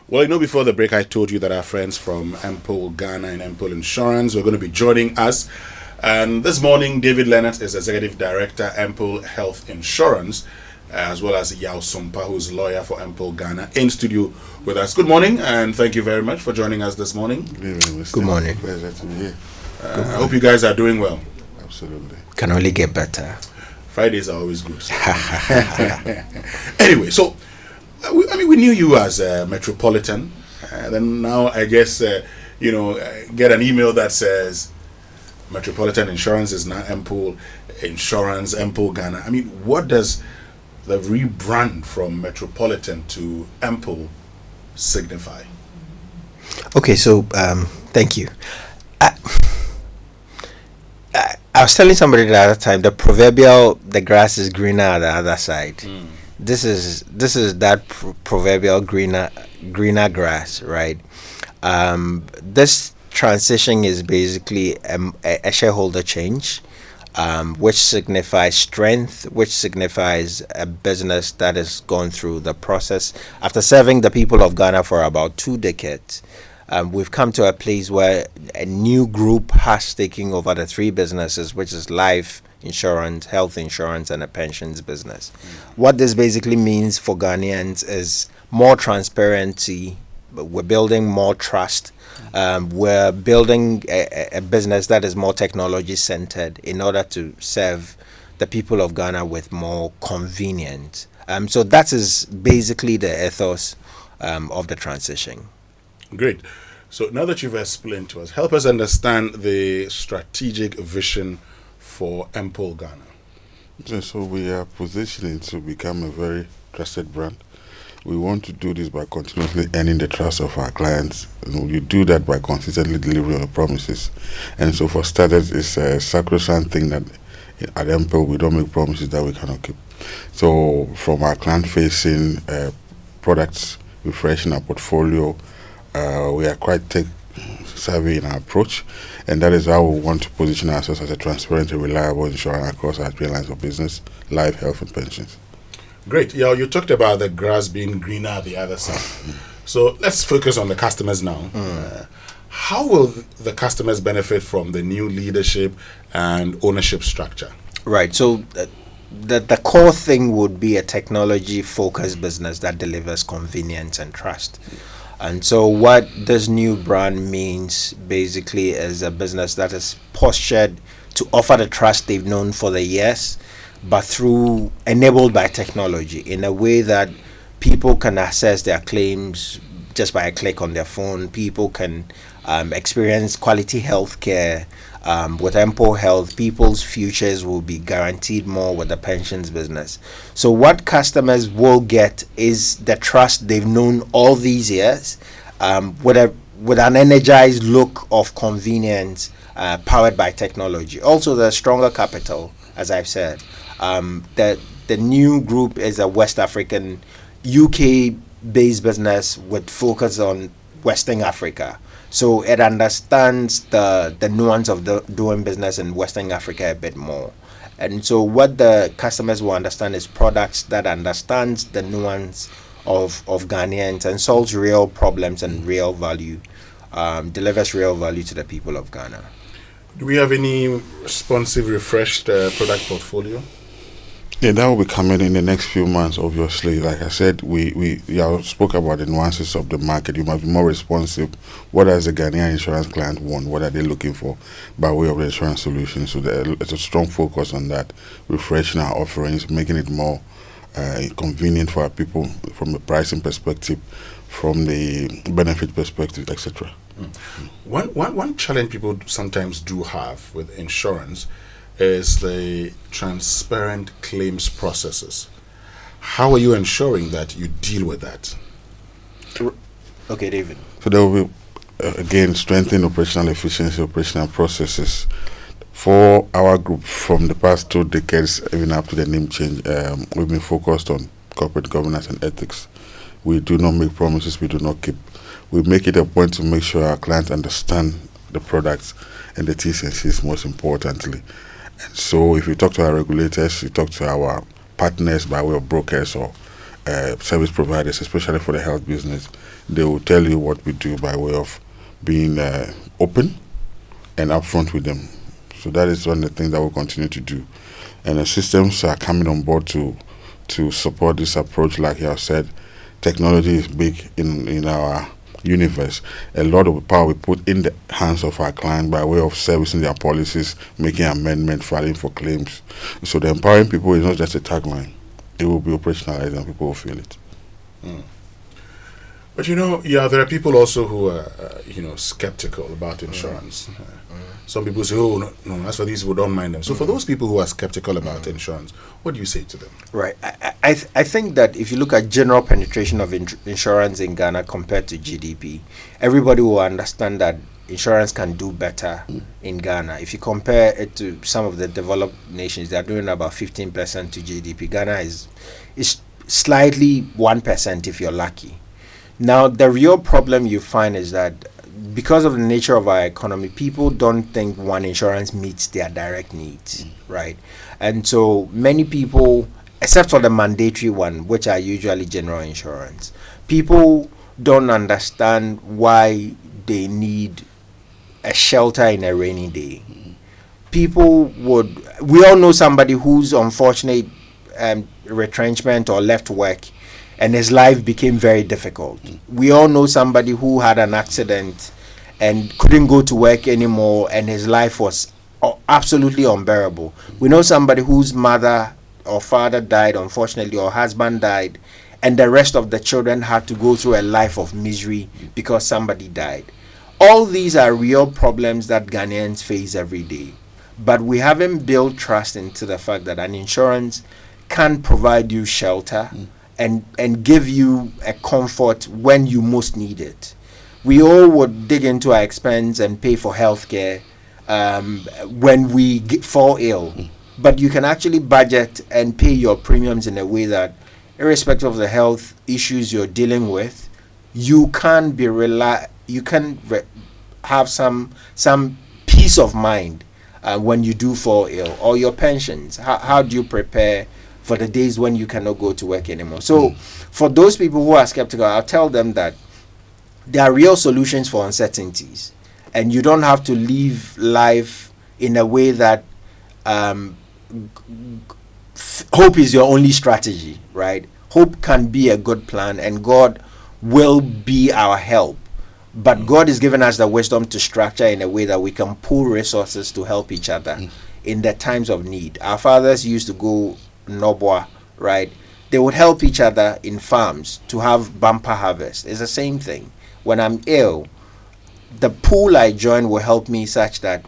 Well, before the break, I told you that our friends from emPLE Ghana and emPLE Insurance were going to be joining us. And this morning, David Leonard is Executive Director, emPLE Health Insurance, as well as Yao Sumpa, who's lawyer for emPLE Ghana, in studio with us. Good morning, and thank you very much for joining us this morning. Good morning. Pleasure to be here. I hope you guys are doing well. Absolutely. Can only get better. Fridays are always good. Anyway, so we knew you as Metropolitan, then now I guess get an email that says Metropolitan Insurance is now emPLE Insurance, emPLE Ghana. What does the rebrand from Metropolitan to emPLE signify? Okay, so thank you. I was telling somebody the other time, the grass is greener at the other side. This is that proverbial greener grass, right? This transition is basically a shareholder change, which signifies strength, which signifies a business that has gone through the process. After serving the people of Ghana for about 2 decades, we've come to a place where a new group has taken over the 3 businesses, which is life insurance, health insurance, and a pensions business. What this basically means for Ghanaians is more transparency. We're building more trust. We're building a business that is more technology centered in order to serve the people of Ghana with more convenience. So that is basically the ethos of the transition. Great. So now that you've explained to us, help us understand the strategic vision for emPLE Ghana. So we are positioning to become a very trusted brand. We want to do this by continuously earning the trust of our clients. You do that by consistently delivering on promises. And so for starters, it's a sacrosanct thing that at emPLE we don't make promises that we cannot keep. So from our client-facing products, refreshing our portfolio, we are quite tech-savvy in our approach, and that is how we want to position ourselves as a transparent and reliable insurer across our 3 lines of business: life, health, and pensions. Great. Yeah, you talked about the grass being greener at the other side. So let's focus on the customers now. How will the customers benefit from the new leadership and ownership structure? Right. So the core thing would be a technology-focused business that delivers convenience and trust. And so what this new brand means basically is a business that is postured to offer the trust they've known for the years, but enabled by technology in a way that people can access their claims just by a click on their phone. People can experience quality health care. With emPLE Health, people's futures will be guaranteed more with the pensions business. So what customers will get is the trust they've known all these years, with an energized look of convenience, powered by technology. Also, the stronger capital, as I've said. The new group is a West African, UK-based business with focus on Western Africa. So it understands the nuance of doing business in Western Africa a bit more. And so what the customers will understand is products that understands the nuance of Ghanaians and solves real problems and real value, delivers real value to the people of Ghana. Do we have any responsive, refreshed product portfolio? Yeah, that will be coming in the next few months, obviously. Like I said, we spoke about the nuances of the market. You must be more responsive. What does the Ghanaian insurance client want? What are they looking for by way of the insurance solution? So it's a strong focus on that, refreshing our offerings, making it more convenient for our people from a pricing perspective, from the benefit perspective, etc. One challenge people sometimes do have with insurance is the transparent claims processes. How are you ensuring that you deal with that? Okay, David. So there will be, again, strengthen operational efficiency, operational processes. For our group, from the past 2 decades, even up to the name change, we've been focused on corporate governance and ethics. We do not make promises we do not keep. We make it a point to make sure our clients understand the products and the T's and C's, most importantly. And so if you talk to our regulators, you talk to our partners by way of brokers or service providers, especially for the health business, they will tell you what we do by way of being open and upfront with them. So that is one of the things that we'll continue to do. And the systems are coming on board to support this approach. Like you have said, technology is big in our universe. A lot of power we put in the hands of our client by way of servicing their policies, making amendments, filing for claims. So the empowering people is not just a tagline. It will be operationalized and people will feel it. But there are people also who are, skeptical about insurance. Some people say, oh, no, as for these people, don't mind them. So for those people who are skeptical about insurance, what do you say to them? Right. I think that if you look at general penetration of insurance in Ghana compared to GDP, everybody will understand that insurance can do better in Ghana. If you compare it to some of the developed nations, they are doing about 15% to GDP. Ghana is slightly 1% if you're lucky. Now, the real problem you find is that because of the nature of our economy, people don't think one insurance meets their direct needs, right? And so many people, except for the mandatory one, which are usually general insurance, people don't understand why they need a shelter in a rainy day. We all know somebody whose unfortunate retrenchment or left work and his life became very difficult. We all know somebody who had an accident and couldn't go to work anymore and his life was absolutely unbearable. We know somebody whose mother or father died, unfortunately, or husband died, and the rest of the children had to go through a life of misery because somebody died. All these are real problems that Ghanaians face every day. But we haven't built trust into the fact that an insurance can provide you shelter and give you a comfort when you most need it. We all would dig into our expense and pay for healthcare when we fall ill. But you can actually budget and pay your premiums in a way that, irrespective of the health issues you're dealing with, you can have some peace of mind when you do fall ill. Or your pensions. How do you prepare for the days when you cannot go to work anymore? So for those people who are skeptical, I'll tell them that there are real solutions for uncertainties, and you don't have to live life in a way that hope is your only strategy, right? Hope can be a good plan, and God will be our help. But God has given us the wisdom to structure in a way that we can pool resources to help each other in the times of need. Our fathers used to go Nobwa, right? They would help each other in farms to have bumper harvest. It's the same thing. When I'm ill, the pool I join will help me such that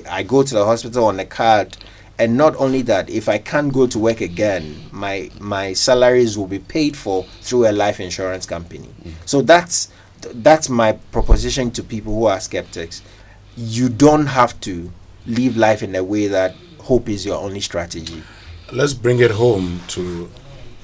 I go to the hospital on a card, and not only that, if I can't go to work again, my salaries will be paid for through a life insurance company. So that's my proposition to people who are skeptics. You don't have to live life in a way that hope is your only strategy. Let's bring it home to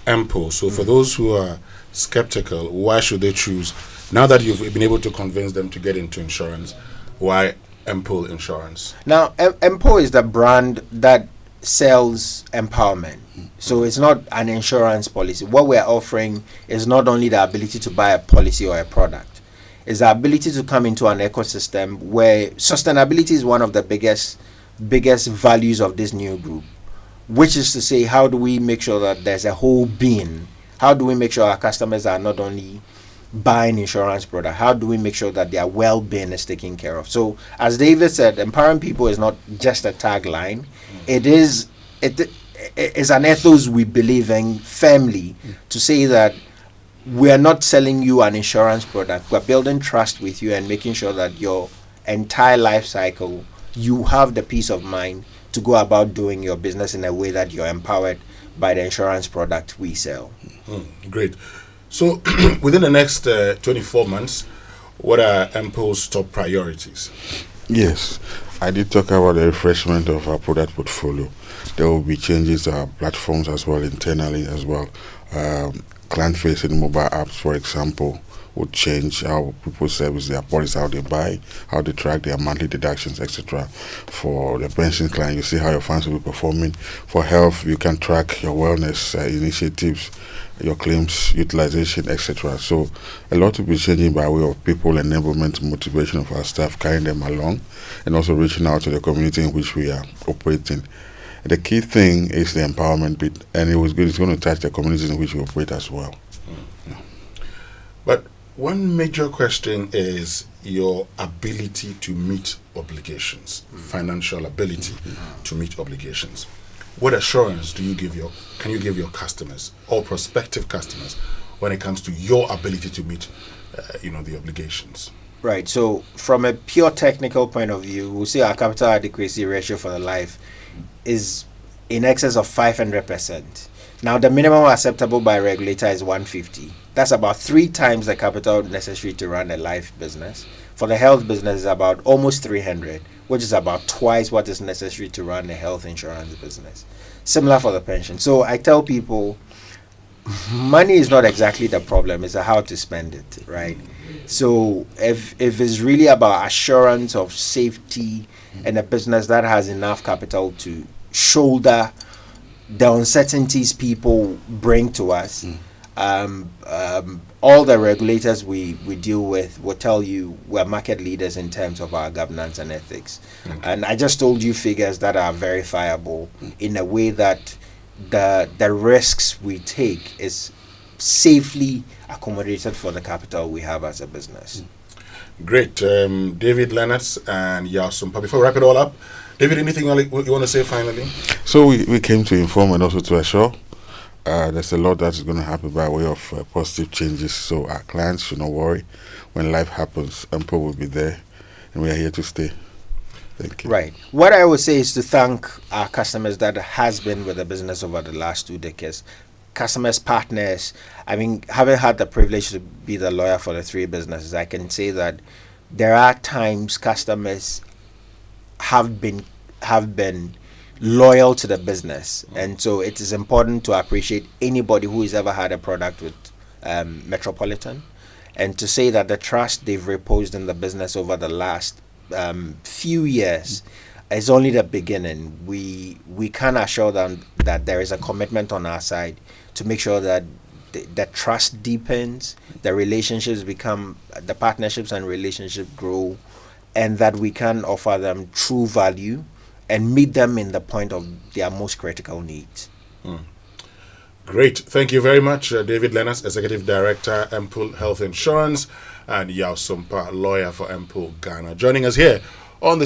emPLE. So for those who are skeptical, why should they choose? Now that you've been able to convince them to get into insurance, why emPLE Insurance? Now, emPLE is the brand that sells empowerment. So it's not an insurance policy. What we're offering is not only the ability to buy a policy or a product. It's the ability to come into an ecosystem where sustainability is one of the biggest values of this new group. Which is to say, how do we make sure that there's a whole being? How do we make sure our customers are not only buying insurance product? How do we make sure that their well-being is taken care of? So, as David said, empowering people is not just a tagline. It is an ethos we believe in firmly to say that we are not selling you an insurance product. We're building trust with you and making sure that your entire life cycle, you have the peace of mind to go about doing your business in a way that you're empowered by the insurance product we sell. Great. So within the next 24 months, what are emPLE's top priorities? Yes, I did talk about the refreshment of our product portfolio. There will be changes to our platforms as well, internally as well. Client-facing mobile apps, for example, would change how people service their policies, how they buy, how they track their monthly deductions, etc. For the pension client, you see how your funds will be performing. For health, you can track your wellness initiatives. your claims utilization, etc. So a lot will be changing by way of people enablement, motivation of our staff, carrying them along, and also reaching out to the community in which we are operating. The key thing is the empowerment bit, and it's going to touch the communities in which we operate as well. But one major question is your ability to meet obligations, financial ability to meet obligations. What assurance can you give your customers or prospective customers when it comes to your ability to meet, the obligations? Right. So from a pure technical point of view, we'll say our capital adequacy ratio for the life is in excess of 500%. Now, the minimum acceptable by regulator is 150. That's about 3 times the capital necessary to run a life business. For the health business, it's about almost 300, which is about twice what is necessary to run a health insurance business. Similar for the pension. So I tell people, money is not exactly the problem, it's how to spend it, right? So if it's really about assurance of safety and a business that has enough capital to shoulder the uncertainties people bring to us, all the regulators we deal with will tell you we're market leaders in terms of our governance and ethics. Okay. And I just told you figures that are verifiable in a way that the risks we take is safely accommodated for the capital we have as a business. Great. David Lennox and Yasumpa. Before we wrap it all up, David, anything you want to say finally? So we came to inform and also to assure. There's a lot that's going to happen by way of positive changes. So our clients should not worry. When life happens, emPLE will be there, and we are here to stay. Thank you. Right. What I would say is to thank our customers that has been with the business over the last 2 decades. Customers, partners. I mean, having had the privilege to be the lawyer for the 3 businesses, I can say that there are times customers have been loyal to the business, and so it is important to appreciate anybody who has ever had a product with Metropolitan, and to say that the trust they've reposed in the business over the last few years is only the beginning. We can assure them that there is a commitment on our side to make sure that the trust deepens, the relationships the partnerships and relationships grow, and that we can offer them true value and meet them in the point of their most critical needs. Great. Thank you very much, David Lennox, Executive Director, emPLE Health Insurance, and Yao Sumpa, lawyer for emPLE Ghana, joining us here